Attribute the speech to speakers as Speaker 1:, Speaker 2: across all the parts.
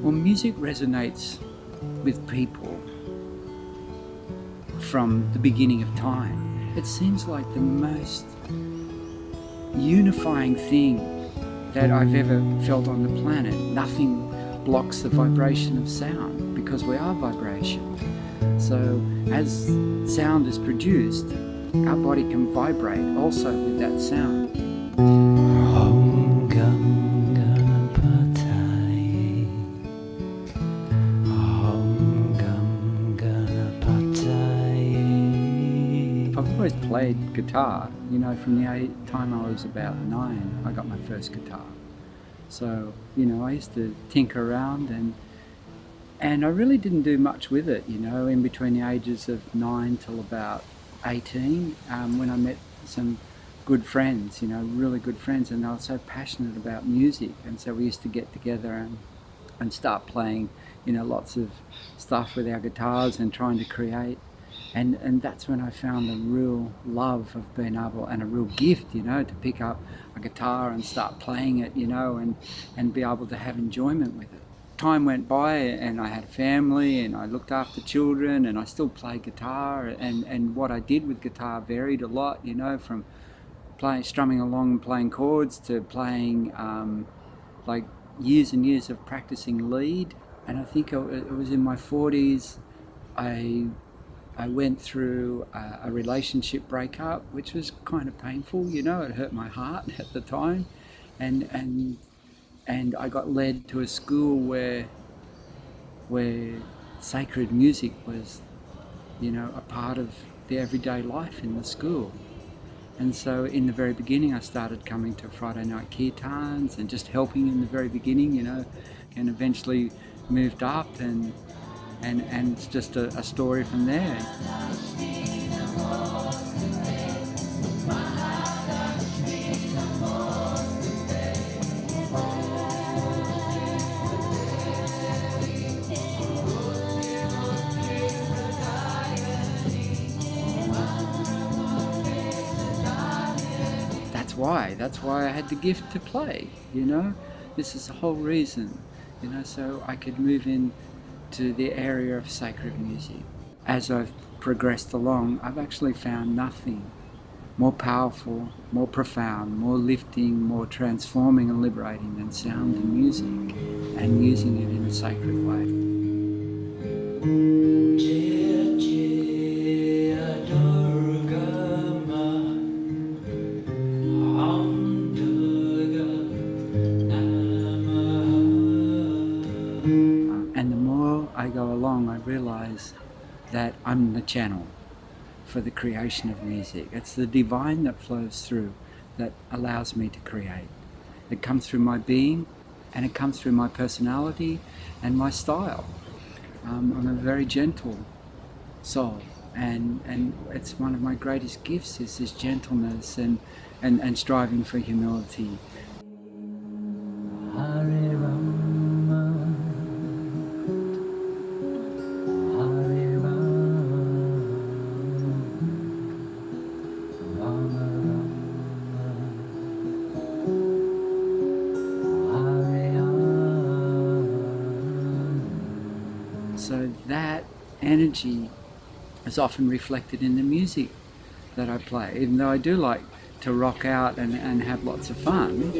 Speaker 1: Well, music resonates with people from the beginning of time. It seems like the most unifying thing that I've ever felt on the planet. Nothing blocks the vibration of sound because we are vibration. So as sound is produced, our body can vibrate also with that sound. I've always played guitar, you know, from the time I was about 9, I got my first guitar. So, you know, I used to tinker around and I really didn't do much with it, you know, in between the ages of 9 till about 18, when I met some good friends, you know, really good friends, and they were so passionate about music, and so we used to get together and start playing, you know, lots of stuff with our guitars and trying to create. And that's when I found a real love of being able, and a real gift, you know, to pick up a guitar and start playing it, you know, and be able to have enjoyment with it. Time went by and I had a family and I looked after children, and I still played guitar, and what I did with guitar varied a lot, you know, from strumming along and playing chords to playing like years and years of practicing lead. And I think it was in my 40s I went through a relationship breakup, which was kind of painful, you know, it hurt my heart at the time. And I got led to a school where sacred music was, you know, a part of the everyday life in the school. And so in the very beginning I started coming to Friday night kirtans and just helping in the very beginning, you know, and eventually moved up and it's just a story from there. That's why I had the gift to play, you know. This is the whole reason, you know, so I could move in to the area of sacred music. As I've progressed along, I've actually found nothing more powerful, more profound, more lifting, more transforming and liberating than sound and music, and using it in a sacred way. And the more I go along, I realize that I'm the channel for the creation of music. It's the divine that flows through, that allows me to create. It comes through my being, and it comes through my personality and my style. I'm a very gentle soul, and it's one of my greatest gifts is this gentleness and striving for humility. So that energy is often reflected in the music that I play, even though I do like to rock out and have lots of fun.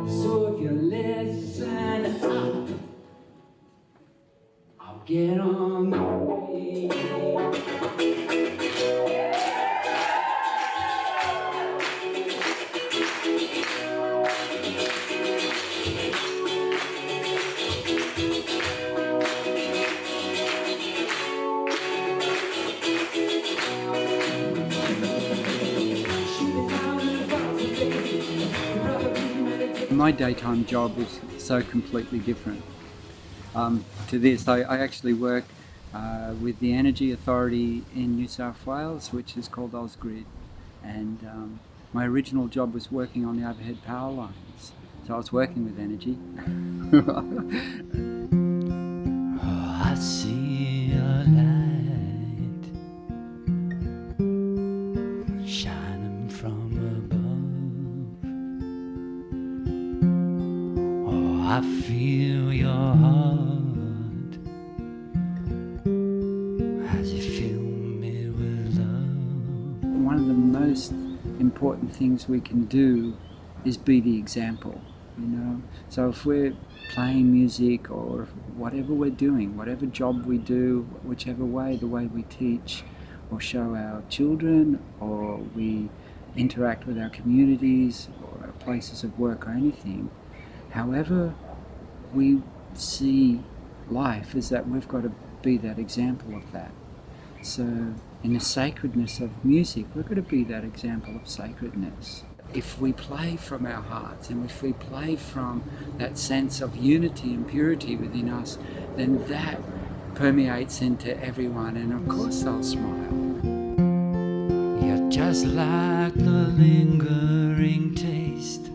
Speaker 1: So if you listen up, I'll get on my way. My daytime job is so completely different to this. I actually work with the Energy Authority in New South Wales, which is called Ausgrid, and my original job was working on the overhead power lines, so I was working with energy.
Speaker 2: Oh, I see a light shining from above. Oh, I feel your heart
Speaker 1: important things we can do is be the example, you know. So if we're playing music or whatever we're doing, whatever job we do, whichever way, the way we teach or show our children, or we interact with our communities or our places of work or anything, however we see life, is that we've got to be that example of that. So in the sacredness of music, we've got to be that example of sacredness. If we play from our hearts and if we play from that sense of unity and purity within us, then that permeates into everyone, and of course they'll smile.
Speaker 2: You're just like the lingering taste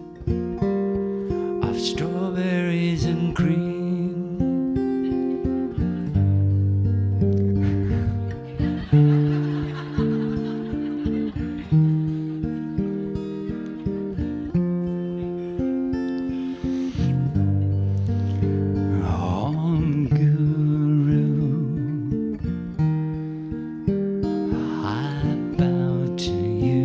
Speaker 2: of strawberries and cream. Om Guru, I bow to you.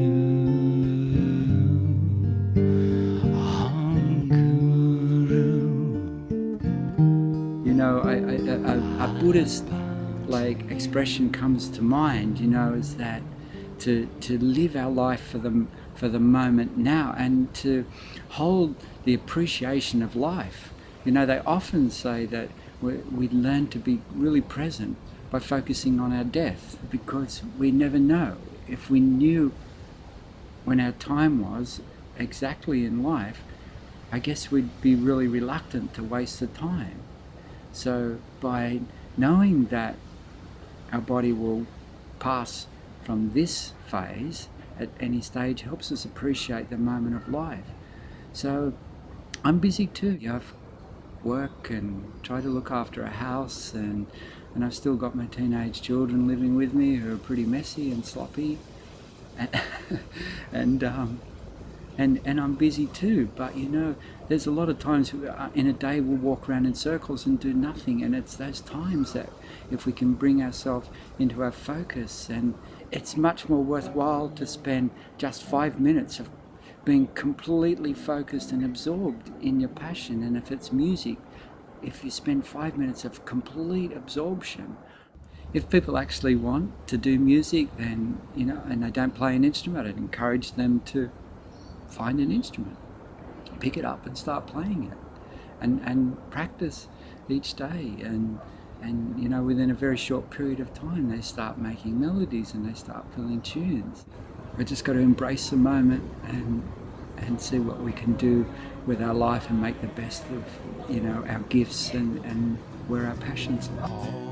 Speaker 2: Om Guru.
Speaker 1: You know, a Buddhist like expression comes to mind, you know, is that to live our life for the moment now, and to hold the appreciation of life. You know, they often say that we learn to be really present by focusing on our death, because we never know. If we knew when our time was exactly in life, I guess we'd be really reluctant to waste the time. So by knowing that our body will pass from this phase at any stage helps us appreciate the moment of life. So I'm busy too. I've work and try to look after a house, and I've still got my teenage children living with me who are pretty messy and sloppy, and I'm busy too. But you know, there's a lot of times in a day we'll walk around in circles and do nothing, and it's those times that if we can bring ourselves into our focus, and it's much more worthwhile to spend just 5 minutes of being completely focused and absorbed in your passion. And if it's music, if you spend 5 minutes of complete absorption. If people actually want to do music, then, you know, and they don't play an instrument, I'd encourage them to find an instrument, pick it up and start playing it, and practice each day, and you know, within a very short period of time they start making melodies and they start filling tunes. We just got to embrace the moment and see what we can do with our life and make the best of, you know, our gifts and where our passions lie.